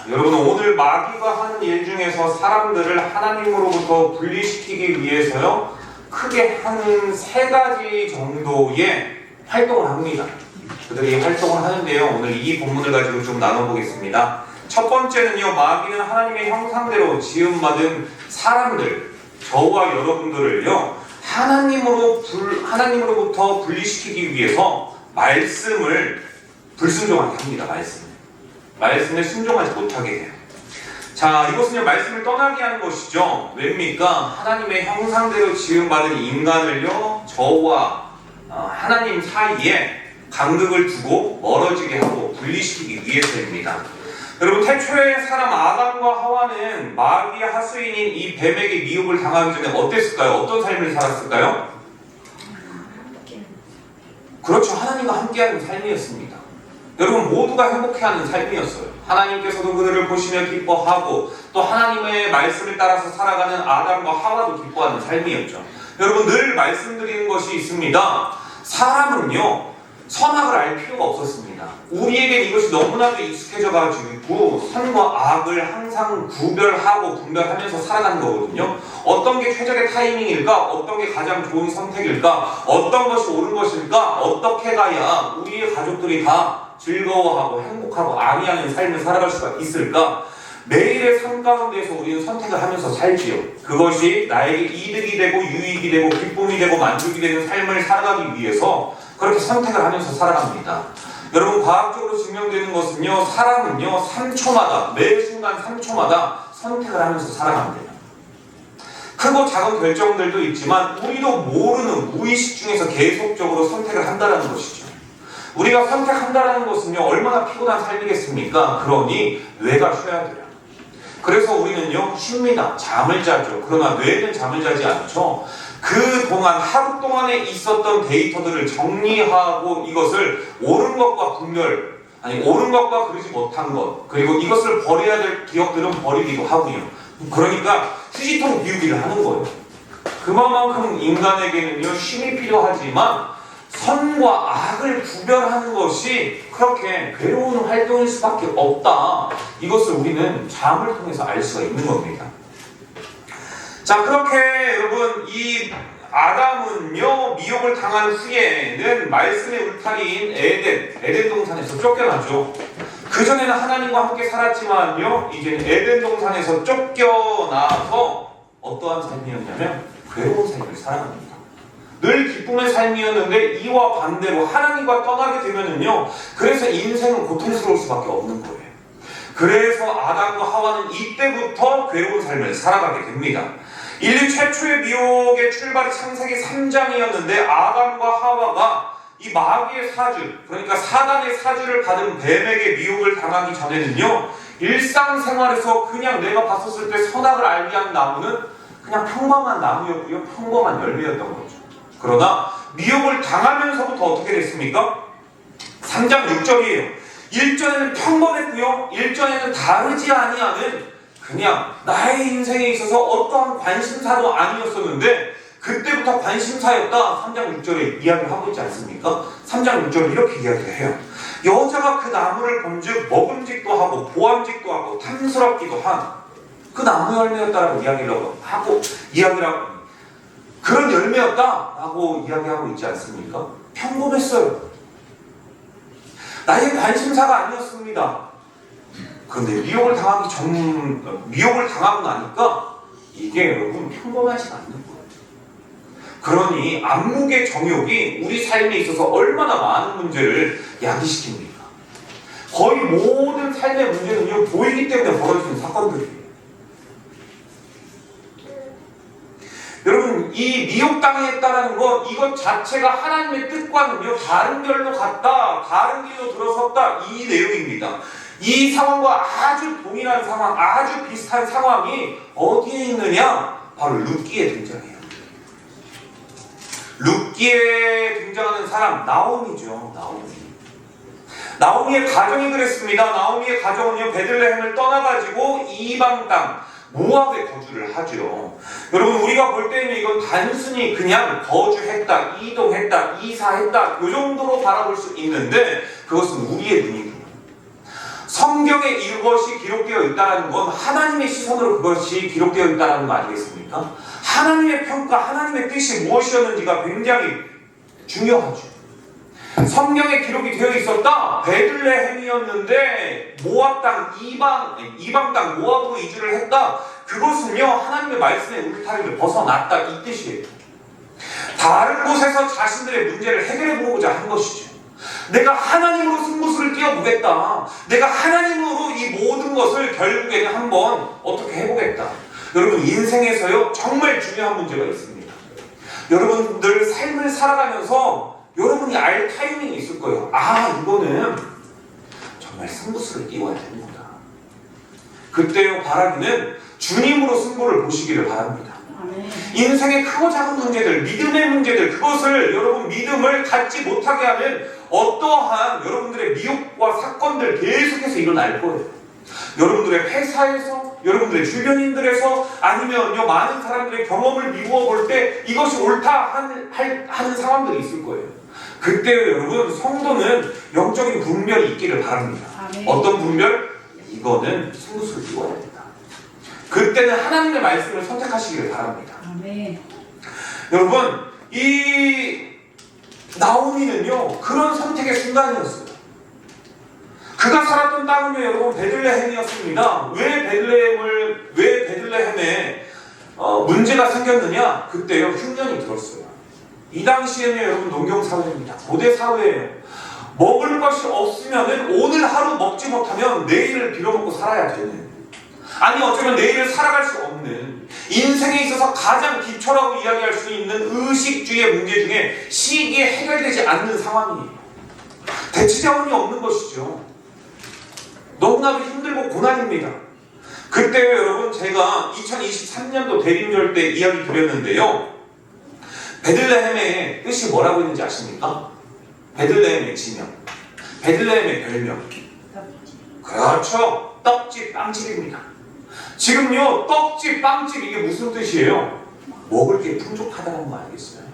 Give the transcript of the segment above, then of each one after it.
여러분 오늘 마귀가 하는 일 중에서 사람들을 하나님으로부터 분리시키기 위해서요 크게 한 3가지 정도의 활동을 합니다. 그들이 활동을 하는데요 오늘 이 본문을 가지고 좀 나눠보겠습니다. 첫 번째는요 마귀는 하나님의 형상대로 지음받은 사람들, 저와 여러분들을요 하나님으로부터 분리시키기 위해서 말씀을 불순종하게 합니다. 말씀에 순종하지 못하게 해요. 자, 이것은요 말씀을 떠나게 하는 것이죠. 왜입니까? 하나님의 형상대로 지음받은 인간을요 저와 하나님 사이에 간극을 두고 멀어지게 하고 분리시키기 위해서입니다. 여러분 태초의 사람 아담과 하와는 마귀의 하수인인 이 뱀에게 미혹을 당하기 전에 어땠을까요? 어떤 삶을 살았을까요? 그렇죠. 하나님과 함께하는 삶이었습니다. 여러분 모두가 행복해하는 삶이었어요. 하나님께서도 그들을 보시며 기뻐하고 또 하나님의 말씀을 따라서 살아가는 아담과 하와도 기뻐하는 삶이었죠. 여러분 늘 말씀드리는 것이 있습니다. 사람은요 선악을 알 필요가 없었습니다. 우리에게 이것이 너무나도 익숙해져 가지고 선과 악을 항상 구별하고 분별하면서 살아가는 거거든요. 어떤 게 최적의 타이밍일까? 어떤 게 가장 좋은 선택일까? 어떤 것이 옳은 것일까? 어떻게 가야 우리의 가족들이 다 즐거워하고 행복하고 안위하는 삶을 살아갈 수가 있을까? 매일의 삶 가운데에서 우리는 선택을 하면서 살지요. 그것이 나에게 이득이 되고 유익이 되고 기쁨이 되고 만족이 되는 삶을 살아가기 위해서 그렇게 선택을 하면서 살아갑니다. 여러분 과학적으로 증명되는 것은요 사람은요 3초마다 매 순간 3초마다 선택을 하면서 살아갑니다. 크고 작은 결정들도 있지만 우리도 모르는 무의식 중에서 계속적으로 선택을 한다는 것이죠. 우리가 선택한다는 것은요 얼마나 피곤한 삶이겠습니까? 그러니 뇌가 쉬어야 돼요. 그래서 우리는요 쉽니다. 잠을 자죠. 그러나 뇌는 잠을 자지 않죠. 그동안 하루 동안에 있었던 데이터들을 정리하고 이것을 옳은 것과 옳은 것과 그러지 못한 것, 그리고 이것을 버려야 될 기억들은 버리기도 하고요. 그러니까 휴지통 비우기를 하는 거예요. 그만큼 인간에게는요 쉼이 필요하지만 선과 악을 구별하는 것이 그렇게 괴로운 활동일 수밖에 없다. 이것을 우리는 잠을 통해서 알 수가 있는 겁니다. 자, 그렇게 여러분 이 아담은요 미혹을 당한 후에는 말씀의 울타리인 에덴 동산에서 쫓겨나죠. 그전에는 하나님과 함께 살았지만요 이제는 에덴 동산에서 쫓겨나서 어떠한 삶이었냐면 괴로운 삶을 살아갑니다. 늘 기쁨의 삶이었는데 이와 반대로 하나님과 떠나게 되면은요 그래서 인생은 고통스러울 수밖에 없는 거예요. 그래서 아담과 하와는 이때부터 괴로운 삶을 살아가게 됩니다. 인류 최초의 미혹의 출발이 창세기 3장이었는데 아담과 하와가 이 마귀의 사주, 그러니까 사단의 사주를 받은 뱀에게 미혹을 당하기 전에는요 일상생활에서 그냥 내가 봤었을 때 선악을 알게 한 나무는 그냥 평범한 나무였고요 평범한 열매였던 거죠. 그러나 미혹을 당하면서부터 어떻게 됐습니까? 3장 6절이에요. 일전에는 평범했고요 일전에는 다르지 아니하는 그냥 나의 인생에 있어서 어떠한 관심사도 아니었었는데 그때부터 관심사였다. 3장 6절에 이야기를 하고 있지 않습니까? 3장 6절에 이렇게 이야기를 해요. 여자가 그 나무를 본즉 먹음직도 하고 보암직도 하고 탐스럽기도 한 그 나무 열매였다라고 이야기를 하고 그런 열매였다라고 이야기하고 있지 않습니까? 평범했어요. 나의 관심사가 아니었습니다. 그런데 미혹을 당하고 나니까 이게 여러분 평범하지 않는 거예요. 그러니 안목의 정욕이 우리 삶에 있어서 얼마나 많은 문제를 야기시킵니까? 거의 모든 삶의 문제는요 보이기 때문에 벌어지는 사건들이에요. 여러분 이 미혹당했다라는 것 이것 자체가 하나님의 뜻과는요 다른 결로 갔다 다른 길로 들어섰다 이 내용입니다. 이 상황과 아주 동일한 상황 아주 비슷한 상황이 어디에 있느냐? 바로 룻기에 등장해요. 룻기에 등장하는 사람 나오미죠. 나오미의 가정이 그랬습니다. 나오미의 가정은요 베들레헴을 떠나가지고 이방 땅 모압에 거주를 하죠. 여러분 우리가 볼 때는 이건 단순히 그냥 거주했다, 이동했다, 이사했다 이 정도로 바라볼 수 있는데 그것은 우리의 눈이고요. 성경에 이것이 기록되어 있다는 건 하나님의 시선으로 그것이 기록되어 있다는 거 아니겠습니까? 하나님의 평가, 하나님의 뜻이 무엇이었는지가 굉장히 중요하죠. 성경에 기록이 되어 있었다. 베들레헴이었는데 모압 땅, 이방 땅 모압으로 이주를 했다. 그것은요, 하나님의 말씀의 울타리를 벗어났다, 이 뜻이에요. 다른 곳에서 자신들의 문제를 해결해 보고자 한 것이죠. 내가 하나님으로 승부수를 띄워보겠다. 내가 하나님으로 이 모든 것을 결국에는 한번 어떻게 해보겠다. 여러분, 인생에서요, 정말 중요한 문제가 있습니다. 여러분들 삶을 살아가면서 여러분이 알 타이밍이 있을 거예요. 이거는 정말 승부수를 띄워야 됩니다. 그때요, 바라기는 주님으로 승부를 보시기를 바랍니다. 인생의 크고 작은 문제들, 믿음의 문제들, 그것을 여러분 믿음을 갖지 못하게 하는 어떠한 여러분들의 미혹과 사건들 계속해서 일어날 거예요. 여러분들의 회사에서, 여러분들의 주변인들에서, 아니면요, 많은 사람들의 경험을 미루어 볼 때 이것이 옳다 하는 상황들이 있을 거예요. 그때 여러분, 성도는 영적인 분별이 있기를 바랍니다. 어떤 분별? 이거는 승부수를 띄워야 된다. 그때는 하나님의 말씀을 선택하시기를 바랍니다. 여러분, 이 나오미는요, 그런 선택의 순간이었어요. 그가 살았던 땅은요, 여러분, 베들레헴이었습니다. 왜 베들레헴에 문제가 생겼느냐? 그때요, 흉년이 들었어요. 이 당시에는 여러분, 농경사회입니다. 고대사회예요. 먹을 것이 없으면은 오늘 하루 먹지 못하면 내일을 빌어먹고 살아야 되는, 아니 어쩌면 내일을 살아갈 수 없는, 인생에 있어서 가장 기초라고 이야기할 수 있는 의식주의 문제 중에 시기에 해결되지 않는 상황이에요. 대치자원이 없는 것이죠. 너무나도 힘들고 고난입니다. 그때 여러분, 제가 2023년도 대림절 때 이야기 드렸는데요, 베들레헴의 뜻이 뭐라고 있는지 아십니까? 베들레헴의 지명, 베들레헴의 별명, 그렇죠, 떡집, 빵집입니다. 지금요, 떡집, 빵집, 이게 무슨 뜻이에요? 먹을 게 풍족하다는 거 알겠어요?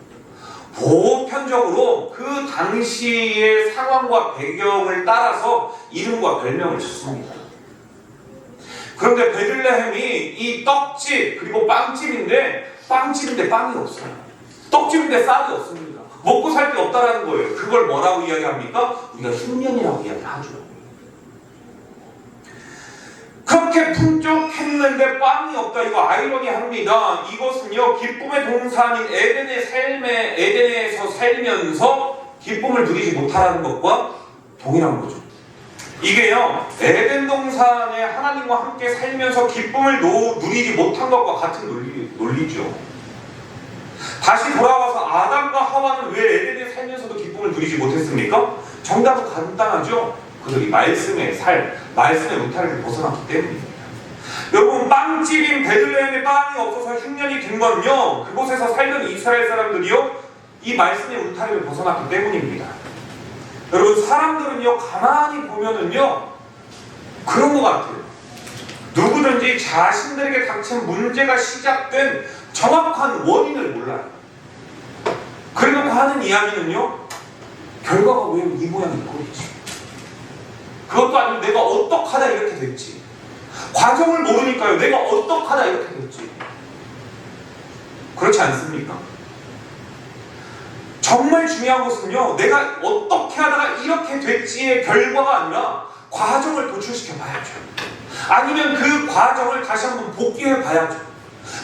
보편적으로 그 당시의 상황과 배경을 따라서 이름과 별명을 짓습니다. 그런데 베들레헴이 이 떡집 그리고 빵집인데 빵이 없어요. 떡집인데 쌀이 없습니다. 먹고 살 게 없다라는 거예요. 그걸 뭐라고 이야기합니까? 우리가 흉년이라고 이야기하죠. 그렇게 풍족했는데 빵이 없다. 이거 아이러니합니다. 이것은요, 기쁨의 동산인 에덴에서 살면서 기쁨을 누리지 못하라는 것과 동일한 거죠. 이게요, 에덴 동산에 하나님과 함께 살면서 기쁨을 누리지 못한 것과 같은 논리죠. 다시 돌아와서 아담과 하와는 왜 에덴에 살면서도 기쁨을 누리지 못했습니까? 정답은 간단하죠. 그들이 말씀의 울타리를 벗어났기 때문입니다. 여러분, 빵집인 베들레헴에 빵이 없어서 흉년이 든 건요, 그곳에서 살던 이스라엘 사람들이요, 이 말씀의 울타리를 벗어났기 때문입니다. 여러분, 사람들은요, 가만히 보면은요, 그런 것 같아요. 누구든지 자신들에게 닥친 문제가 시작된 정확한 원인을 몰라요. 그래놓고 하는 이야기는요, 결과가 왜 이 모양이 꼴이지? 그것도 아니고 내가 어떡하다 이렇게 됐지. 과정을 모르니까요, 내가 어떡하다 이렇게 됐지. 그렇지 않습니까? 정말 중요한 것은요, 내가 어떻게 하다가 이렇게 됐지의 결과가 아니라 과정을 도출시켜 봐야죠. 아니면 그 과정을 다시 한번 복귀해 봐야죠.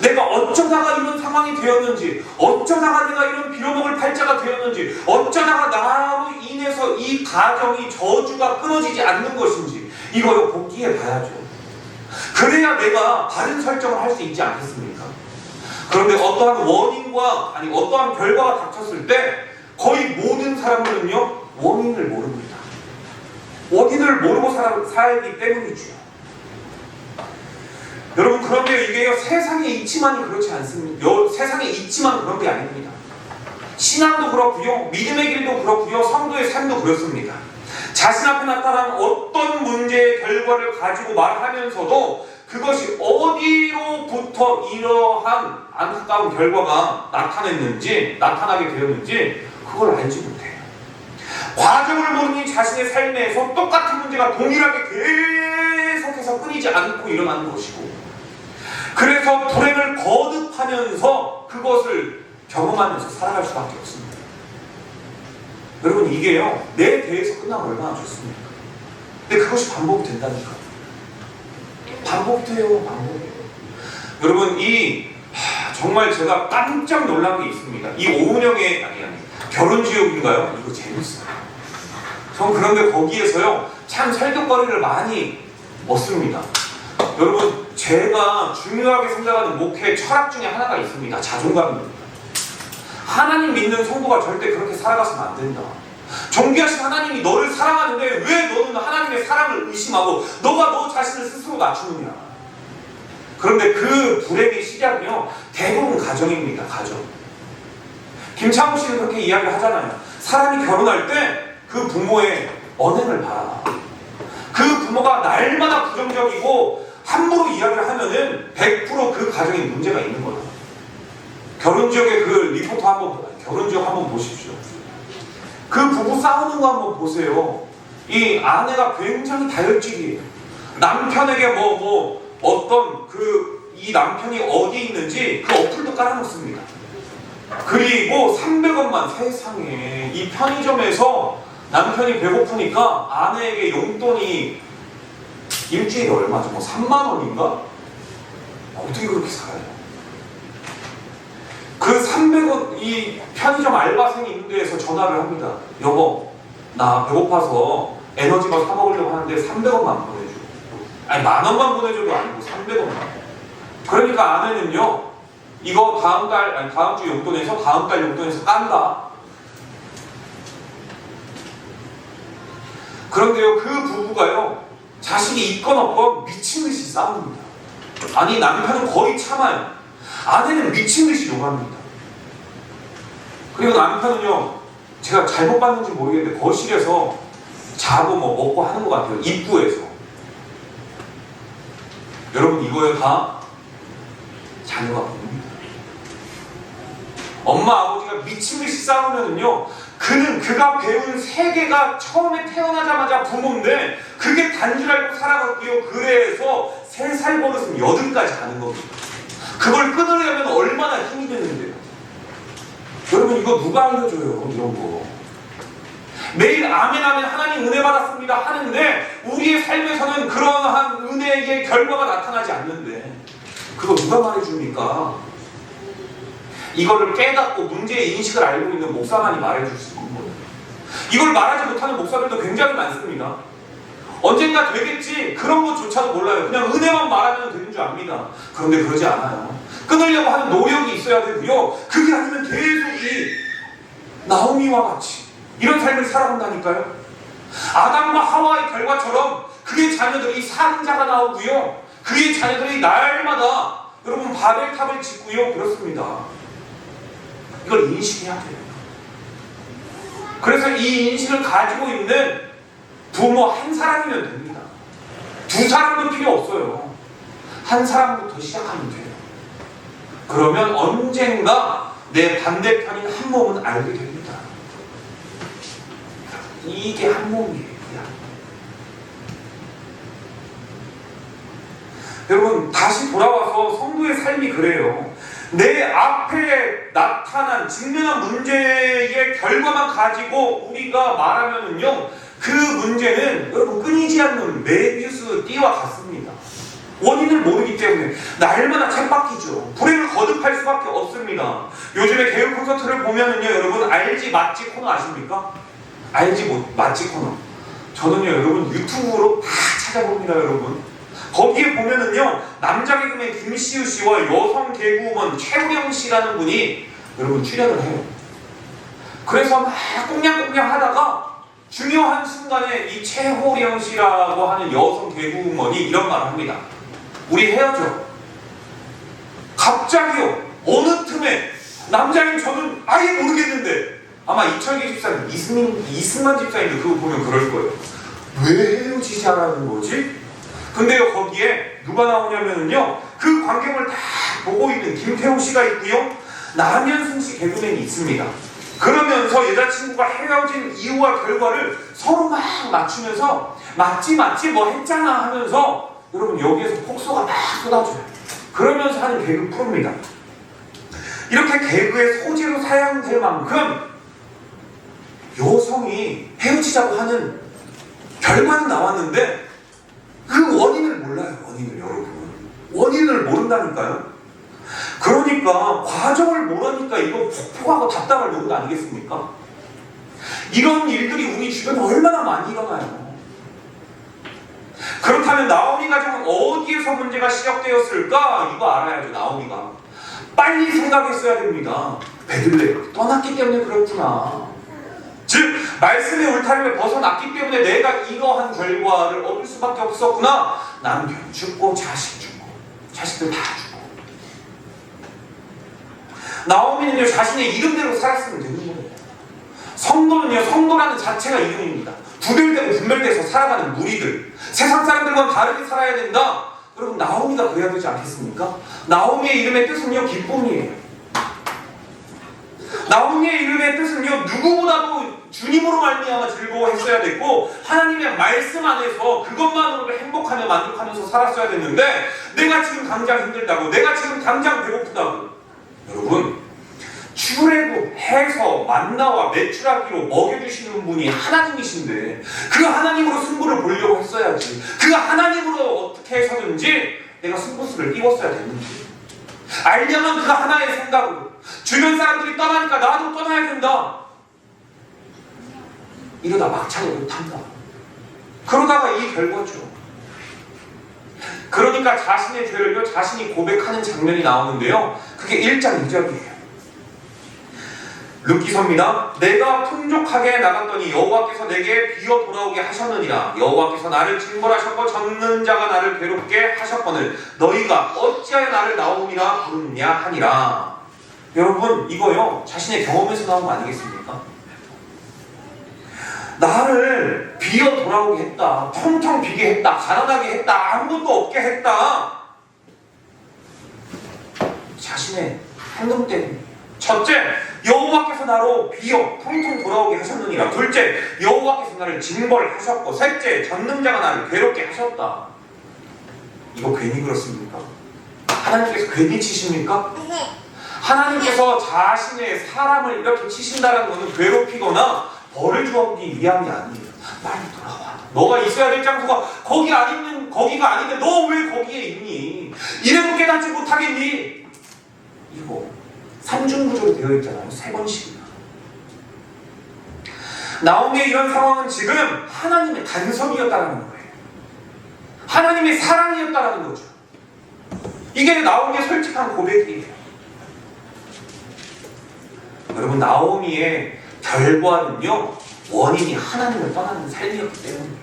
내가 어쩌다가 이런 상황이 되었는지, 어쩌다가 내가 이런 빌어먹을 팔자가 되었는지, 어쩌다가 나로 인해서 이 가정이 저주가 끊어지지 않는 것인지, 이거요, 복귀해 봐야죠. 그래야 내가 바른 설정을 할 수 있지 않겠습니까? 그런데 어떠한 원인과, 어떠한 결과가 닥쳤을 때 거의 모든 사람들은요, 원인을 모릅니다. 원인을 모르고 살기 때문이죠. 여러분, 그런데 이게요, 세상에 있지만이 그렇지 않습니다. 세상에 있지만 그런 게 아닙니다. 신앙도 그렇고요, 믿음의 길도 그렇고요, 성도의 삶도 그렇습니다. 자신 앞에 나타난 어떤 문제의 결과를 가지고 말하면서도 그것이 어디로부터 이러한 안타까운 결과가 나타나게 되었는지 그걸 알지 못해요. 과정을 모르니 자신의 삶에서 똑같은 문제가 문제가 동일하게 계속해서 끊이지 않고 일어나는 것이고, 그래서 불행을 거듭하면서 그것을 경험하면서 살아갈 수밖에 없습니다. 여러분, 이게요, 내 대해서 끝나면 얼마나 좋습니까? 근데 그것이 반복이 된다니까. 반복돼요, 반복돼요. 여러분, 정말 제가 깜짝 놀란 게 있습니다. 이 오은영의, 아니, 결혼지옥인가요? 이거 재밌어요. 전 그런데 거기에서요, 참 설득거리를 많이 얻습니다. 여러분, 제가 중요하게 생각하는 목회 철학 중에 하나가 있습니다. 자존감입니다. 하나님 믿는 성도가 절대 그렇게 살아가서는 안 된다. 존귀하신 하나님이 너를 사랑하는데 왜 너는 하나님의 사랑을 의심하고 너가 너 자신을 스스로 낮추느냐. 그런데 그 불행의 시작이요, 대부분 가정입니다. 가정. 김창호 씨는 그렇게 이야기를 하잖아요. 사람이 결혼할 때 그 부모의 언행을 봐라. 그 부모가 날마다 부정적이고 함부로 이야기를 하면은 100% 그 가정에 문제가 있는 거예요. 결혼지역의 그 리포터 결혼지역 한번 보십시오. 그 부부 싸우는 거 한번 보세요. 이 아내가 굉장히 다혈질이에요. 남편에게 어떤 이 남편이 어디 있는지 그 어플도 깔아놓습니다. 그리고 300원만, 세상에, 이 편의점에서 남편이 배고프니까 아내에게 용돈이 일주일에 얼마죠? 3만 원인가? 어떻게 그렇게 살아요? 그 300원, 이 편의점 알바생이 있는 데에서 전화를 합니다. 여보, 나 배고파서 에너지바 사 먹으려고 하는데 300원만 보내줘. 아니, 10,000원만 보내줘도 아니고 300원만. 그러니까 아내는요, 이거 다음 주 용돈에서, 다음 달 용돈에서 깐다. 그런데요, 그 부부가요, 자식이 있건 없건 미친 듯이 싸웁니다. 아니, 남편은 거의 참아요. 아내는 미친 듯이 욕합니다. 그리고 남편은요, 제가 잘못 봤는지 모르겠는데 거실에서 자고 먹고 하는 것 같아요. 입구에서. 여러분, 이거에 다 자녀가 봅니다. 엄마 아버지가 미친 듯이 싸우면은요, 그가 배운 세계가 처음에 태어나자마자 부모인데 그게 단줄 알고 살아갔고요. 그래서 3살 버릇은 8까지 가는 겁니다. 그걸 끊으려면 얼마나 힘이 드는데요. 여러분, 이거 누가 알려줘요? 이런 거. 매일 아멘 아멘 하나님 은혜 받았습니다 하는데 우리의 삶에서는 그러한 은혜의 결과가 나타나지 않는데 그거 누가 말해줍니까? 이거를 깨닫고 문제의 인식을 알고 있는 목사만이 말해줄 수 있는 거예요. 이걸 말하지 못하는 목사들도 굉장히 많습니다. 언젠가 되겠지, 그런 것조차도 몰라요. 그냥 은혜만 말하면 되는 줄 압니다. 그런데 그러지 않아요. 끊으려고 하는 노력이 있어야 되고요. 그게 아니면 계속 이 나오미와 같이 이런 삶을 살아간다니까요. 아담과 하와의 결과처럼 그의 자녀들이 살인자가 나오고요. 그의 자녀들이 날마다 여러분 바벨탑을 짓고요. 그렇습니다. 이걸 인식해야 돼요. 그래서 이 인식을 가지고 있는 부모 한 사람이면 됩니다. 2사람도 필요 없어요. 한 사람부터 시작하면 돼요. 그러면 언젠가 내 반대편인 한 몸은 알게 됩니다. 이게 한 몸이에요. 여러분, 다시 돌아와서 성도의 삶이 그래요. 내 앞에 나타난 직면한 문제의 결과만 가지고 우리가 말하면은요, 그 문제는 여러분 끊이지 않는 메비우스 띠와 같습니다. 원인을 모르기 때문에 날마다 쳇바퀴죠. 불행을 거듭할 수밖에 없습니다. 요즘에 개그 콘서트를 보면은요, 여러분 알지 맞지 코너 아십니까? 알지 맞지 코너. 저는요, 여러분 유튜브로 다 찾아봅니다, 여러분. 거기에 보면은요, 남자 개그맨 김시우 씨와 여성 개그우먼 최우령 씨라는 분이 여러분 출연을 해요. 그래서 막 꽁냥꽁냥 하다가 중요한 순간에 이 최호령 씨라고 하는 여성 개그우먼이 이런 말을 합니다. 우리 헤어져. 갑자기요, 어느 틈에 남자인 저는 아예 모르겠는데 아마 이철기 집사님, 이승만 집사님도 그거 보면 그럴 거예요. 왜 헤어지자라는 거지? 근데요, 거기에 누가 나오냐면요, 그 광경을 다 보고 있는 김태호 씨가 있고요, 남현승 씨 개그맨이 있습니다. 그러면서 여자친구가 헤어진 이유와 결과를 서로 막 맞추면서 맞지 뭐 했잖아 하면서 여러분 여기에서 폭소가 막 쏟아져요. 그러면서 하는 개그 프로입니다. 이렇게 개그의 소재로 사용될 만큼 여성이 헤어지자고 하는 결과는 나왔는데 그 원인을 몰라요. 원인을 여러분. 원인을 모른다니까요. 그러니까 과정을 모르니까 이거 폭포하고 답답할 노릇 아니겠습니까? 이런 일들이 우리 주변에 얼마나 많이 일어나요. 그렇다면 나오미 가정은 어디에서 문제가 시작되었을까? 이거 알아야죠. 나오미가 빨리 생각했어야 됩니다. 베들레헴 떠났기 때문에 그렇구나. 즉 말씀의 울타리를 벗어났기 때문에 내가 이러한 결과를 얻을 수밖에 없었구나. 남편 죽고 자식 죽고 자식들 다 죽고. 나오미는요 자신의 이름대로 살았으면 되는 거예요. 성도는요 성도라는 자체가 이름입니다. 구별되고 분별돼서 살아가는 무리들, 세상 사람들과는 다르게 살아야 된다. 여러분 나오미가 그래야 되지 않겠습니까? 나오미의 이름의 뜻은요 기쁨이에요. 나오미의 이름의 뜻은요 누구보다도 주님으로 말미암아 즐거워했어야 됐고 하나님의 말씀 안에서 그것만으로도 행복하며 만족하면서 살았어야 됐는데 내가 지금 당장 힘들다고, 내가 지금 당장 배고프다고. 여러분 출애굽해서 만나와 메추라기로 먹여주시는 분이 하나님이신데 그 하나님으로 승부를 보려고 했어야지. 그 하나님으로 어떻게 해서든지 내가 승부수를 띄웠어야 됐는지. 알려면 그 하나의 생각으로 주변 사람들이 떠나니까 나도 떠나야 된다. 이러다 막차를 못한다. 그러다가 이 결과죠. 그러니까 자신의 죄를요 자신이 고백하는 장면이 나오는데요. 그게 1장 2절이에요. 룻기서입니다. 내가 풍족하게 나갔더니 여호와께서 내게 비어 돌아오게 하셨느니라. 여호와께서 나를 징벌하셨고 젖는 자가 나를 괴롭게 하셨거늘 너희가 어찌하여 나를 나오미라 부르느냐 하니라. 여러분 이거요 자신의 경험에서 나온 거 아니겠습니까? 나를 비어 돌아오게 했다. 텅텅 비게 했다. 가난하게 했다. 아무것도 없게 했다. 자신의 행동 때문에. 첫째, 여호와께서 나로 비어 텅텅 돌아오게 하셨느니라. 둘째, 여호와께서 나를 징벌하셨고 셋째, 전능자가 나를 괴롭게 하셨다. 이거 괜히 그렇습니까? 하나님께서 괜히 치십니까? 하나님께서 자신의 사람을 이렇게 치신다는 것은 괴롭히거나 벌을 주었기 위함이 아니에요. 빨리 돌아와. 너가 있어야 될 장소가 거기가 아닌데 너 왜 거기에 있니? 이래도 깨닫지 못하겠니? 이거 삼중구조로 되어 있잖아요. 3번씩이나. 나오미의 이런 상황은 지금 하나님의 간섭이었다는 거예요. 하나님의 사랑이었다는 거죠. 이게 나오미의 솔직한 고백이에요. 여러분 나오미의 결과는요 원인이 하나님을 떠나는 삶이었기 때문이에요.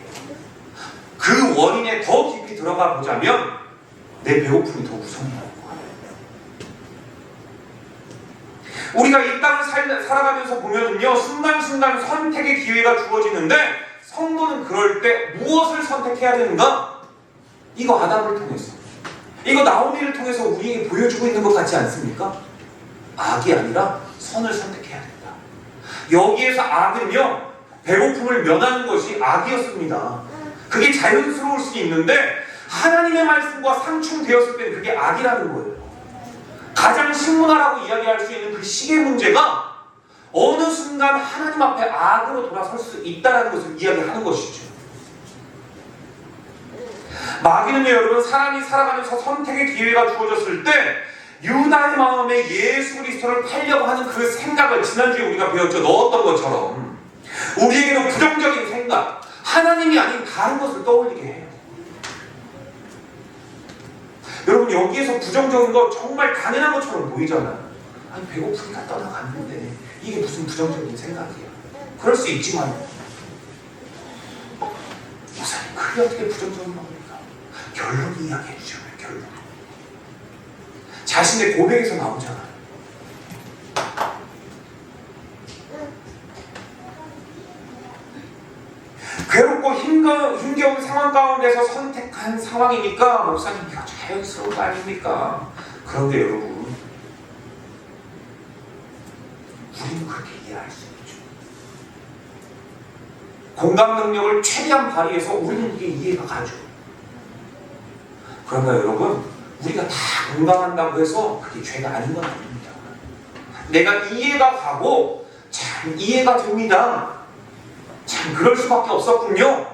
그 원인에 더 깊이 들어가 보자면 내 배고픔이 더 우선이라고 하는 거예요. 우리가 이 땅을 살아가면서 보면은요 순간순간 선택의 기회가 주어지는데 성도는 그럴 때 무엇을 선택해야 되는가? 이거 아담을 통해서, 이거 나오미를 통해서 우리에게 보여주고 있는 것 같지 않습니까? 악이 아니라 선을 선택해야 된다. 여기에서 악은요 배고픔을 면하는 것이 악이었습니다. 그게 자연스러울 수 있는데 하나님의 말씀과 상충되었을 때는 그게 악이라는 거예요. 가장 식문화라고 이야기할 수 있는 그 식의 문제가 어느 순간 하나님 앞에 악으로 돌아설 수 있다는 것을 이야기하는 것이죠. 마귀는요 여러분 사람이 살아가면서 선택의 기회가 주어졌을 때 유다의 마음에 예수 그리스도를 팔려고 하는 그 생각을 지난주에 우리가 배웠죠. 넣었던 것처럼 우리에게도 부정적인 생각, 하나님이 아닌 다른 것을 떠올리게 해요. 여러분 여기에서 부정적인 거 정말 당연한 것처럼 보이잖아요. 아니 배고프니까 떠나갔는데 이게 무슨 부정적인 생각이야. 그럴 수 있지만 목사님 그게 어떻게 부정적인 겁니까? 결론 이야기해 주잖아요. 결론. 자신의 고백에서 나오잖아요. 괴롭고 힘겨운 상황 가운데서 선택한 상황이니까 목사님 이거 자연스러운 거 아닙니까? 그런데 여러분 우리는 그렇게 이해할 수 있죠. 공감 능력을 최대한 발휘해서 우리는 이게 이해가 가죠. 그러나 여러분, 우리가 다 공감한다고 해서 그게 죄가 아닌 건 아닙니다. 내가 이해가 가고 참 이해가 됩니다. 참 그럴 수밖에 없었군요.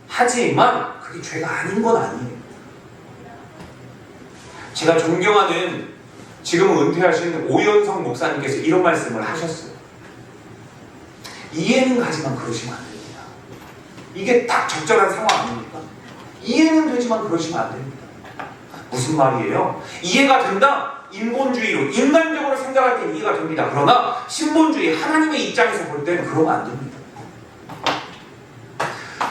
하지만 그게 죄가 아닌 건 아니에요. 제가 존경하는 지금은 은퇴하신 오연성 목사님께서 이런 말씀을 하셨어요. 이해는 가지만 그러시면 안 됩니다. 이게 딱 적절한 상황 아닙니까? 이해는 되지만 그러시면 안 됩니다. 무슨 말이에요? 이해가 된다? 인본주의로 인간적으로 생각할 때 이해가 됩니다. 그러나 신본주의 하나님의 입장에서 볼 때는 그러면 안 됩니다.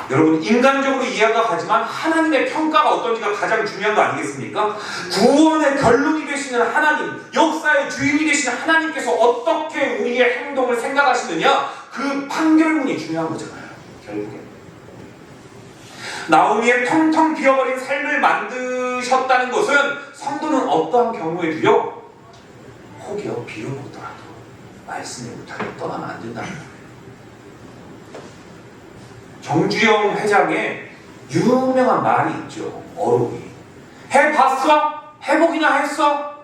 여러분, 인간적으로 이해가 가지만 하나님의 평가가 어떤지가 가장 중요한 거 아니겠습니까? 구원의 결론이 되시는 하나님, 역사의 주인이 되시는 하나님께서 어떻게 우리의 행동을 생각하시느냐, 그 판결문이 중요한 거잖아요. 결국엔 나오미의 텅텅 비어버린 삶을 만드셨다는 것은 성도는 어떠한 경우에도요, 혹여 빌어보더라도 말씀의 울타리를 떠나면 안 된다는 거예요. 정주영 회장의 유명한 말이 있죠. 어록이. 해봤어? 해보기나 했어?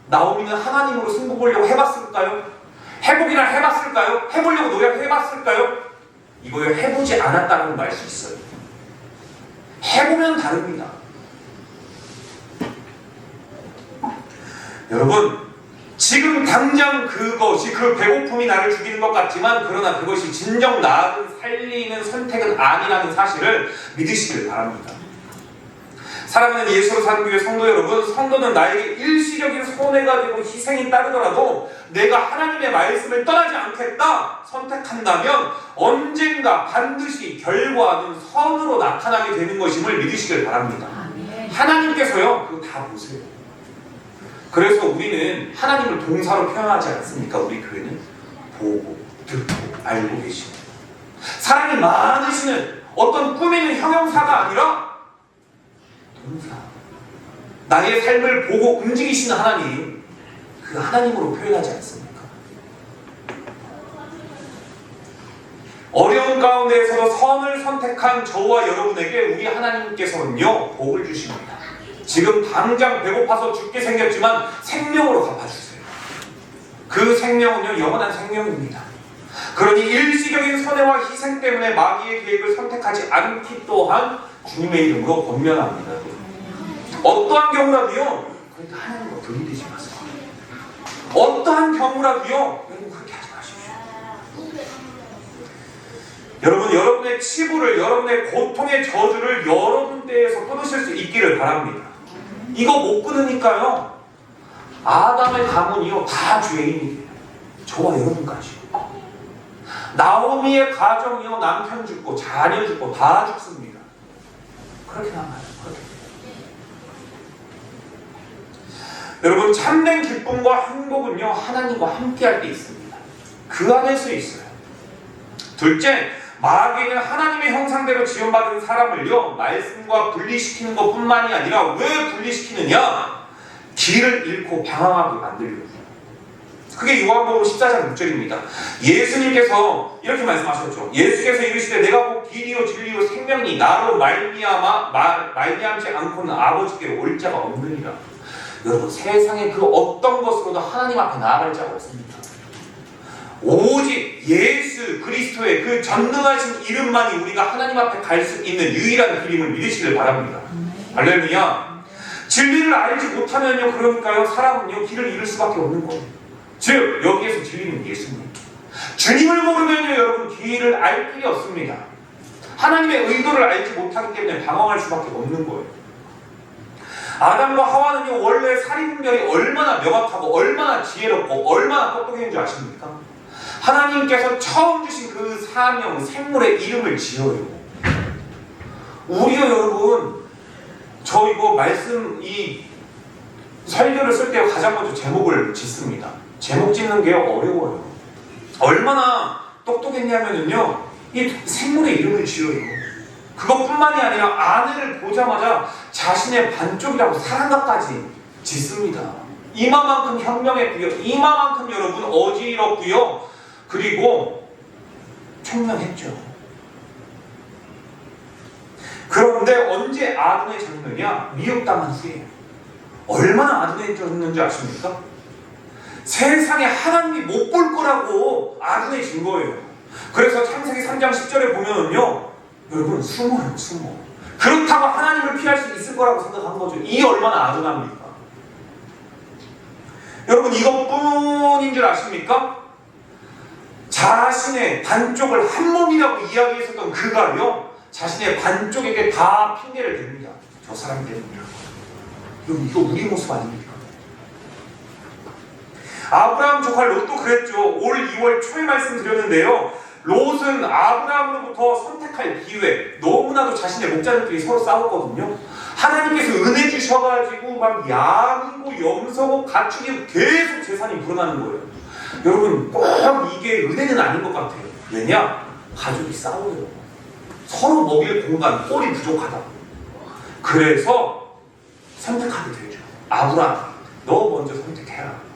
나오미는 하나님으로 승부 보려고 해봤을까요? 해보기나 해봤을까요? 해보려고 노력해봤을까요? 이거요, 해보지 않았다는 말 수 있어요. 해보면 다릅니다. 여러분, 지금 당장 그것이, 그 배고픔이 나를 죽이는 것 같지만 그러나 그것이 진정 나를 살리는 선택은 아니라는 사실을 믿으시길 바랍니다. 사랑하는 예수로 사는 교회 성도 여러분, 성도는 나에게 일시적인 손해가 되고 희생이 따르더라도 내가 하나님의 말씀을 떠나지 않겠다 선택한다면 언젠가 반드시 결과는 선으로 나타나게 되는 것임을 믿으시길 바랍니다. 하나님께서요, 그거 다 보세요. 그래서 우리는 하나님을 동사로 표현하지 않습니까? 우리 교회는 보고, 듣고, 알고 계시고 사랑이 많으시는 어떤 꾸미는 형용사가 아니라 동사, 나의 삶을 보고 움직이시는 하나님, 그 하나님으로 표현하지 않습니까? 어려운 가운데에서도 선을 선택한 저와 여러분에게 우리 하나님께서는요, 복을 주십니다. 지금 당장 배고파서 죽게 생겼지만 생명으로 갚아주세요. 그 생명은요, 영원한 생명입니다. 그러니 일시적인 손해와 희생 때문에 마귀의 계획을 선택하지 않기 또한 주님의 이름으로 권면합니다. 어떠한 경우라도요, 그러니까 하나님과 분리되지 마세요. 어떠한 경우라도요, 여러분 그렇게 하지 마십시오. 여러분, 여러분의 치부를, 여러분의 고통의 저주를 여러 군데에서 끊으실 수 있기를 바랍니다. 이거 못 끊으니까요, 아담의 가문이요 다 죄인이에요. 저와 여러분까지. 나오미의 가정이요, 남편 죽고 자녀 죽고 다 죽습니다. 그렇게 나가요. 그렇게. 여러분, 참된 기쁨과 행복은요, 하나님과 함께할 때 있습니다. 그 안에서 있어요. 둘째, 마귀는 하나님의 형상대로 지원받은 사람을요, 말씀과 분리시키는 것뿐만이 아니라 왜 분리시키느냐? 길을 잃고 방황하게 만들려고. 그게 요한복음 14장 6절입니다. 예수님께서 이렇게 말씀하셨죠. 예수께서 이르시되 내가 곧 길이요 진리요 생명이 나로 말미암지 않고는 아버지께로 올 자가 없느니라. 여러분, 세상에 그 어떤 것으로도 하나님 앞에 나아갈 자가 없습니다. 오직 예수 그리스도의 그 전능하신 이름만이 우리가 하나님 앞에 갈 수 있는 유일한 길임을 믿으시길 바랍니다. 할렐루야. 진리를 알지 못하면요, 그러니까요, 사람은요 길을 잃을 수밖에 없는 거예요. 즉 여기에서 진리는 예수님. 주님을 모르면요, 여러분 길을 알 길이 없습니다. 하나님의 의도를 알지 못하기 때문에 방황할 수밖에 없는 거예요. 아담과 하와는요, 원래 사리분별이 얼마나 명확하고 얼마나 지혜롭고 얼마나 똑똑했는 줄 아십니까? 하나님께서 처음 주신 그 사명, 생물의 이름을 지어요. 우리요, 여러분, 저 이거 말씀, 이 설교를 쓸 때 가장 먼저 제목을 짓습니다. 제목 짓는 게 어려워요. 얼마나 똑똑했냐면요, 이 생물의 이름을 지어요. 그것뿐만이 아니라 아내를 보자마자 자신의 반쪽이라고 사랑각까지 짓습니다. 이마만큼 현명했고요. 이마만큼 여러분 어지럽고요. 그리고 총명했죠. 그런데 언제 아둔해졌느냐? 미혹당한 후에. 얼마나 아둔해졌는지 아십니까? 세상에 하나님이 못 볼 거라고 아둔해진 거예요. 그래서 창세기 3장 10절에 보면은요, 여러분 숨어요, 숨어. 그렇다고 하나님을 피할 수 있을 거라고 생각한 거죠. 이 얼마나 아둔합니까? 여러분 이것뿐인 줄 아십니까? 자신의 반쪽을 한 몸이라고 이야기했었던 그가요, 자신의 반쪽에게 다 핑계를 댑니다. 저 사람 때문이라고. 여러분 이거 우리 모습 아닙니까? 아브라함 조카 롯도 그랬죠. 올 2월 초에 말씀드렸는데요, 롯은 아브라함으로부터 선택할 기회, 너무나도 자신의 목자들끼리 서로 싸웠거든요. 하나님께서 은혜 주셔가지고 막 양이고 염소고 가축이고 계속 재산이 불어나는 거예요. 여러분 꼭 이게 은혜는 아닌 것 같아요. 왜냐? 가족이 싸워요. 서로 먹일 공간, 꼴이 부족하다. 그래서 선택하게 되죠. 아브라함, 너 먼저 선택해라.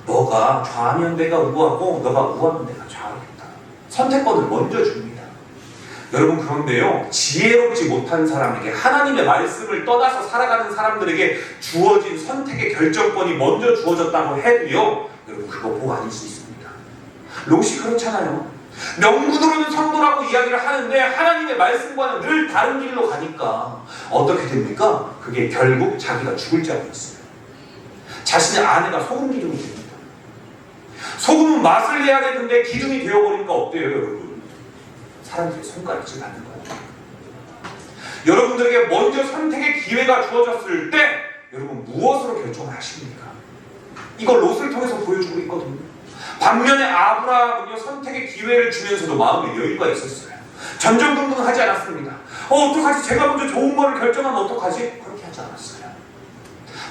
너가 좌하면 내가 우하고 너가 우하면 내가 좌하겠다. 선택권을 먼저 줍니다. 여러분 그런데요, 지혜롭지 못한 사람에게, 하나님의 말씀을 떠나서 살아가는 사람들에게 주어진 선택의 결정권이 먼저 주어졌다고 해도요, 여러분 그거 복 아닐 수 있습니다. 롯이 그렇잖아요. 명분으로는 성도라고 이야기를 하는데 하나님의 말씀과는 늘 다른 길로 가니까 어떻게 됩니까? 그게 결국 자기가 죽을 자리였어요. 자신의 아내가 소금 기둥이 됩니다. 소금은 맛을 내야 되는데 기둥이 되어버리니까 어때요, 여러분? 사람들이 손가락질 받는 거예요. 여러분들에게 먼저 선택의 기회가 주어졌을 때 여러분 무엇으로 결정을 하십니까? 이걸 롯을 통해서 보여주고 있거든요. 반면에 아브라함은요, 선택의 기회를 주면서도 마음에 여유가 있었어요. 전전긍긍하지 않았습니다. 어떡하지? 제가 먼저 좋은 거를 결정하면 어떡하지? 그렇게 하지 않았어요.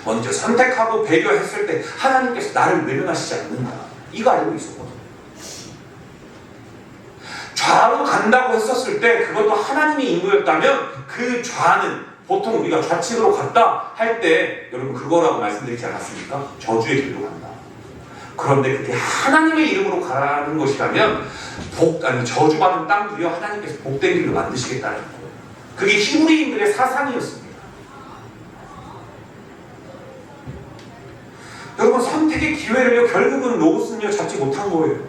먼저 선택하고 배려했을 때 하나님께서 나를 외면하시지 않는다, 이거 알고 있었거든요. 좌로 간다고 했었을 때 그것도 하나님의 인도였다면 그 좌는 보통 우리가 좌측으로 갔다 할 때 여러분 그거라고 말씀드리지 않았습니까? 저주의 길로 간다. 그런데 그게 하나님의 이름으로 가라는 것이라면 저주받은 땅들이요, 하나님께서 복된 길로 만드시겠다는 거예요. 그게 히브리인들의 사상이었습니다. 여러분 선택의 기회를요, 결국은 롯은요 잡지 못한 거예요.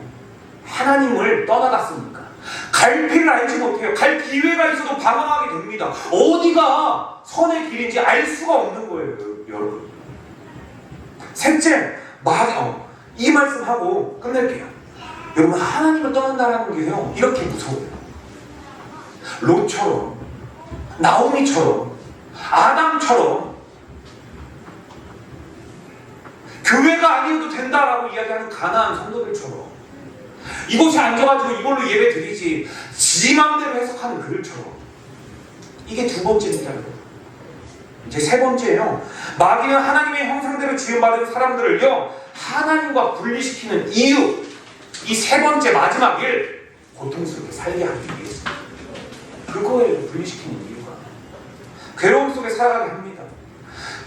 하나님을 떠나갔으니까. 갈 길을 알지 못해요. 갈 기회가 있어도 방황하게 됩니다. 어디가 선의 길인지 알 수가 없는 거예요, 여러분. 셋째, 이 말씀하고 끝낼게요. 여러분 하나님을 떠난다는 게요, 이렇게 무서워요. 롯처럼, 나오미처럼, 아담처럼 교회가 아니어도 된다라고 이야기하는 가나안 성도들처럼, 이곳에 앉아가지고 이걸로 예배 드리지 지 맘대로 해석하는 그들처럼. 이게 두 번째입니다. 이제 세 번째예요. 마귀는 하나님의 형상대로 지음받은 사람들을요, 하나님과 분리시키는 이유, 이 세 번째 마지막 일, 고통스럽게 살게 하기 위해서. 그거예요, 분리시키는 이유가. 괴로움 속에 살아가게 합니다.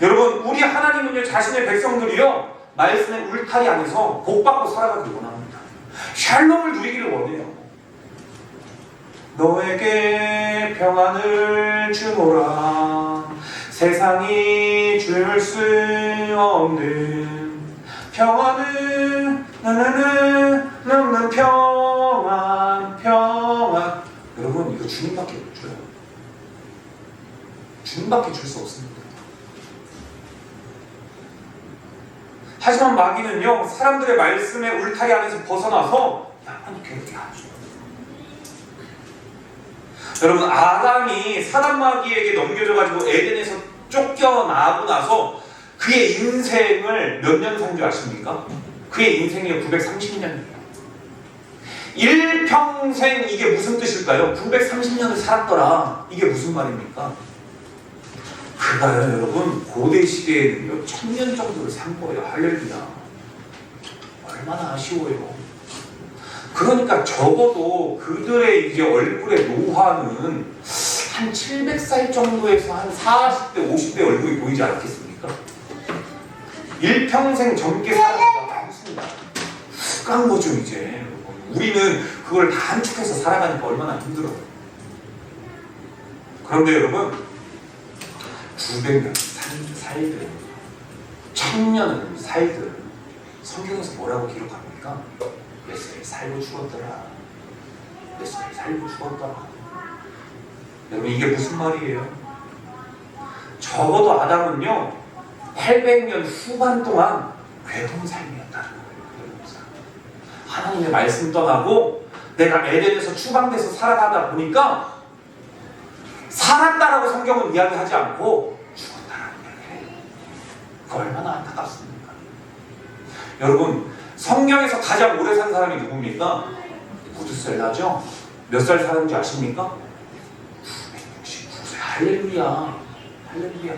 여러분 우리 하나님은요, 자신의 백성들이요 말씀의 울타리 안에서 복받고 살아가길 원합니다. 샬롬을 누리기를 원해요. 너에게 평안을 주노라. 세상이 줄 수 없는 평안을, 나는 평안. 여러분 이거 주님밖에 못 줘요. 주님밖에 줄 수 없습니다. 하지만 마귀는요, 사람들의 말씀의 울타리 안에서 벗어나서 하나님께 이렇게 하죠. 여러분 아담이 사단 마귀에게 넘겨져가지고 에덴에서 쫓겨나고 나서 그의 인생을 몇 년 산 줄 아십니까? 그의 인생이 930년이에요. 일평생. 이게 무슨 뜻일까요? 930년을 살았더라. 이게 무슨 말입니까? 그가요, 여러분 고대 시대에는요 1000년 정도를 산 거예요. 할렐루야. 얼마나 아쉬워요. 그러니까 적어도 그들의 이제 얼굴의 노화는 한 700살 정도에서 한 40대, 50대 얼굴이 보이지 않겠습니까? 일평생 젊게 살아가기가 단순히 훅간 거죠 이제. 우리는 그걸 다 함축해서 살아가니까 얼마나 힘들어요. 그런데 여러분 900년 살들 1000년을 살들 성경에서 뭐라고 기록합니까? 몇 살 살고 죽었더라. 몇 살 살고 죽었더라. 여러분 이게 무슨 말이에요? 적어도 아담은요 800년 후반 동안 괴로운 삶이었다는 거예요. 하나님의 말씀 떠나고 내가 에덴에서 추방돼서 살아가다 보니까 살았다라고 성경은 이야기하지 않고 죽었다라고 이야기해요. 그 얼마나 안타깝습니까? 여러분 성경에서 가장 오래 산 사람이 누굽니까? 무드셀라죠? 몇 살 살았는지 아십니까? 969세. 할렐루야. 할렐루야.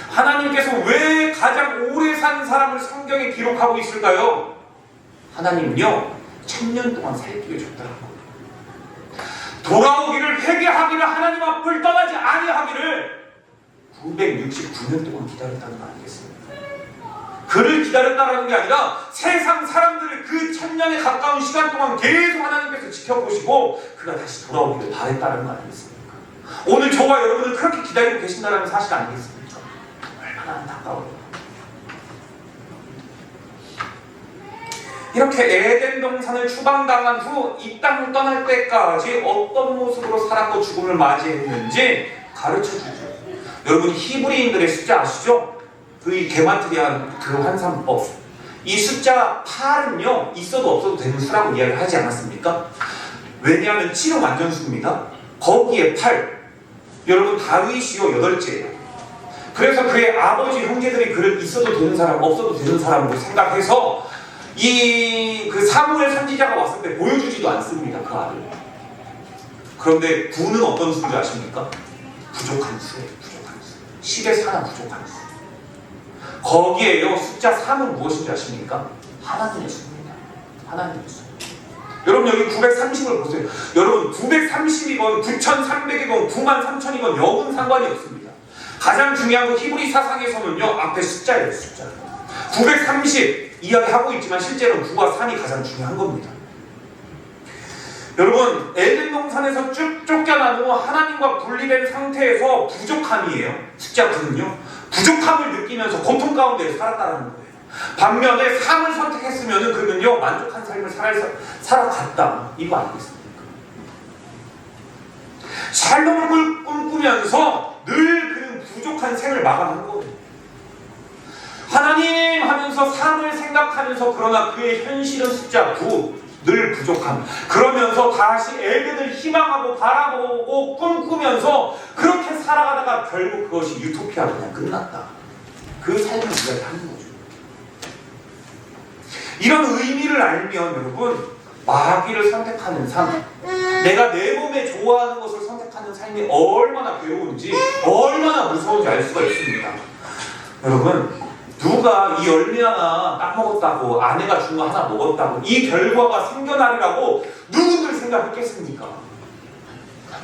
하나님께서 왜 가장 오래 산 사람을 성경에 기록하고 있을까요? 하나님은요 1000년 동안 살게 해줬다는 거예요. 돌아오기를 회개하기를 하나님 앞을 떠나지 아니하기를 969년 동안 기다렸다는 거 아니겠습니까? 그를 기다렸다는 게 아니라 세상 사람들을 그 1000년에 가까운 시간 동안 계속 하나님께서 지켜보시고 그가 다시 돌아오기를 바랬다는 거 아니겠습니까? 오늘 저와 여러분을 그렇게 기다리고 계신다는 사실 아니겠습니까? 얼마나 안타까워요. 이렇게 에덴 동산을 추방당한 후 이 땅을 떠날 때까지 어떤 모습으로 살았고 죽음을 맞이했는지 가르쳐주죠. 여러분 히브리인들의 숫자 아시죠? 그 게마트리아 그 환산법, 이 숫자 8은요 있어도 없어도 되는 수라고 이야기하지 않았습니까? 왜냐하면 7은 완전수입니다. 거기에 8, 여러분 다윗이요 8째예요. 그래서 그의 아버지 형제들이 그를 있어도 되는 사람 없어도 되는 사람으로 생각해서 그 사무엘 선지자가 왔을 때 보여주지도 않습니다. 그 아들. 그런데 9는 어떤 수인지 아십니까? 부족한 수예요. 부족한 수. 10에서 하나 부족한 수. 거기에요 숫자 3은 무엇인지 아십니까? 하나님의 수입니다. 하나님의 수. 여러분 여기 930을 보세요. 여러분 930이건 9300이건 93,000이건 영은 상관이 없습니다. 가장 중요한 건 히브리 사상에서는요 앞에 숫자예요. 숫자. 930 이야기하고 있지만 실제로 9와 3이 가장 중요한 겁니다. 여러분 에덴 동산에서 쭉 쫓겨난 후 하나님과 분리된 상태에서 부족함이에요. 숫자 9는요 부족함을 느끼면서 고통 가운데 살았다는 거예요. 반면에 3을 선택했으면 그는요 만족한 삶을 살아갔다. 이거 아니겠습니까? 샬롬을 꿈꾸면서 늘 그는 부족한 생을 마감한 거예요. 하나님 하면서 삶을 생각하면서 그러나 그의 현실은 숫자 9, 늘 부족함. 그러면서 다시 에덴을 희망하고 바라보고 꿈꾸면서 그렇게 살아가다가 결국 그것이 유토피아로 그냥 끝났다. 그 삶을 이야기하는 거죠. 이런 의미를 알면 여러분 마귀를 선택하는 삶, 내가 내 몸에 좋아하는 것을 선택하는 삶이 얼마나 괴로운지 얼마나 무서운지 알 수가 있습니다. 여러분 누가 이 열매 하나 딱 먹었다고 아내가 준 거 하나 먹었다고 이 결과가 생겨나리라고 누구들 생각했겠습니까?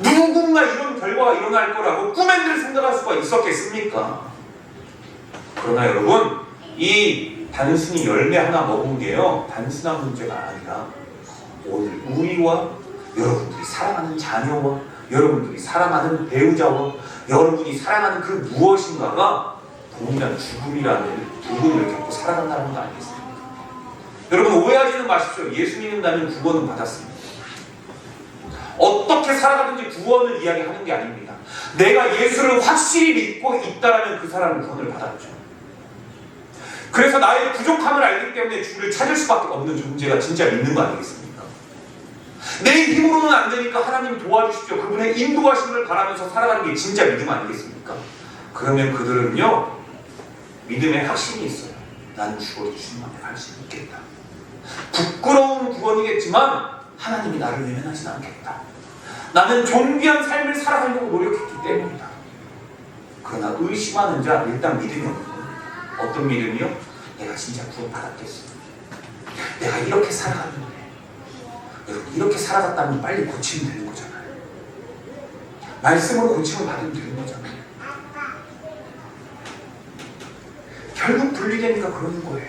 누군가 이런 결과가 일어날 거라고 꿈에들 생각할 수가 있었겠습니까? 그러나 여러분 이 단순히 열매 하나 먹은 게요 단순한 문제가 아니라 오늘 우리와 여러분들이 사랑하는 자녀와 여러분들이 사랑하는 배우자와 여러분이 사랑하는 그 무엇인가가 동일한 죽음이라는 부분을 겪고 살아간다는 거 아니겠습니까? 여러분 오해하지는 마십시오. 예수 믿는다면 구원은 받았습니다. 어떻게 살아가든지 구원을 이야기하는 게 아닙니다. 내가 예수를 확실히 믿고 있다라면 그 사람은 구원을 받았죠. 그래서 나의 부족함을 알기 때문에 주를 찾을 수밖에 없는 존재가 진짜 믿는 거 아니겠습니까? 내 힘으로는 안 되니까 하나님 도와주십시오. 그분의 인도하심을 바라면서 살아가는 게 진짜 믿음 아니겠습니까? 그러면 그들은요 믿음의 확신이 있어요. 나는 죽어도 주님 앞에 갈 수 있겠다. 부끄러운 구원이겠지만 하나님이 나를 외면하진 않겠다. 나는 존귀한 삶을 살아가려고 노력했기 때문이다. 그러나 의심하는 자 일단 믿음이 없는 겁니다. 어떤 믿음이요? 내가 진짜 구원 받았겠어. 내가 이렇게 살아갔는데 여러분 이렇게 살아갔다면 빨리 고치면 되는 거잖아요. 말씀으로 고침을 받으면 되는 거잖아요. 결국 분리되니까 그러는 거예요.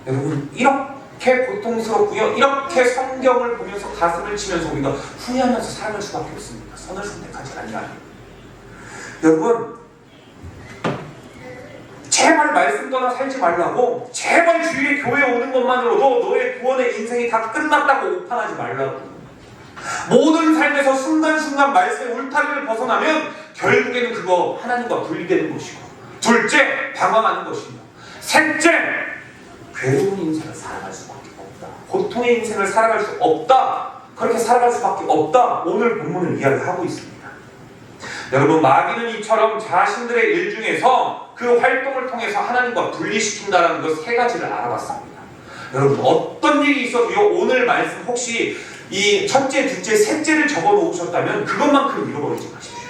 여러분, 이렇게 고통스럽고요, 이렇게 성경을 보면서 가슴을 치면서 우리가 후회하면서 살아갈 수밖에 없습니다. 선을 선택하지 않냐. 여러분, 제발 말씀 떠나 살지 말라고, 제발 주위에 교회 오는 것만으로도 너의 구원의 인생이 다 끝났다고 오판하지 말라고. 모든 삶에서 순간순간 말씀의 울타리를 벗어나면 결국에는 그거 하나님과 분리되는 것이고, 둘째, 방황하는 것이고, 셋째, 괴로운 인생을 살아갈 수밖에 없다. 고통의 인생을 살아갈 수 없다. 그렇게 살아갈 수밖에 없다. 오늘 본문은 이야기하고 있습니다. 여러분, 마귀는 이처럼 자신들의 일 중에서 그 활동을 통해서 하나님과 분리시킨다는 그 세 가지를 알아봤습니다. 여러분, 어떤 일이 있어도요, 오늘 말씀 혹시 이 첫째, 둘째, 셋째를 적어 놓으셨다면 그것만큼 잃어버리지 마십시오.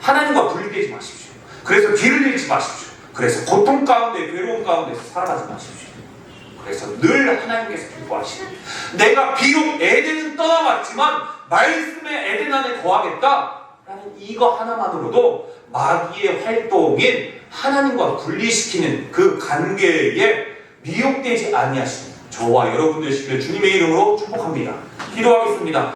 하나님과 분리되지 마십시오. 그래서 길을 잃지 마십시오. 그래서 고통 가운데, 괴로움 가운데서 살아가지 마십시오. 그래서 늘 하나님께서 기뻐하시고, 내가 비록 에덴은 떠나왔지만 말씀의 에덴 안에 거하겠다 라는 이거 하나만으로도 마귀의 활동인 하나님과 분리시키는 그 관계에 미혹되지 아니하시는 저와 여러분 되시길 주님의 이름으로 축복합니다. 기도하겠습니다.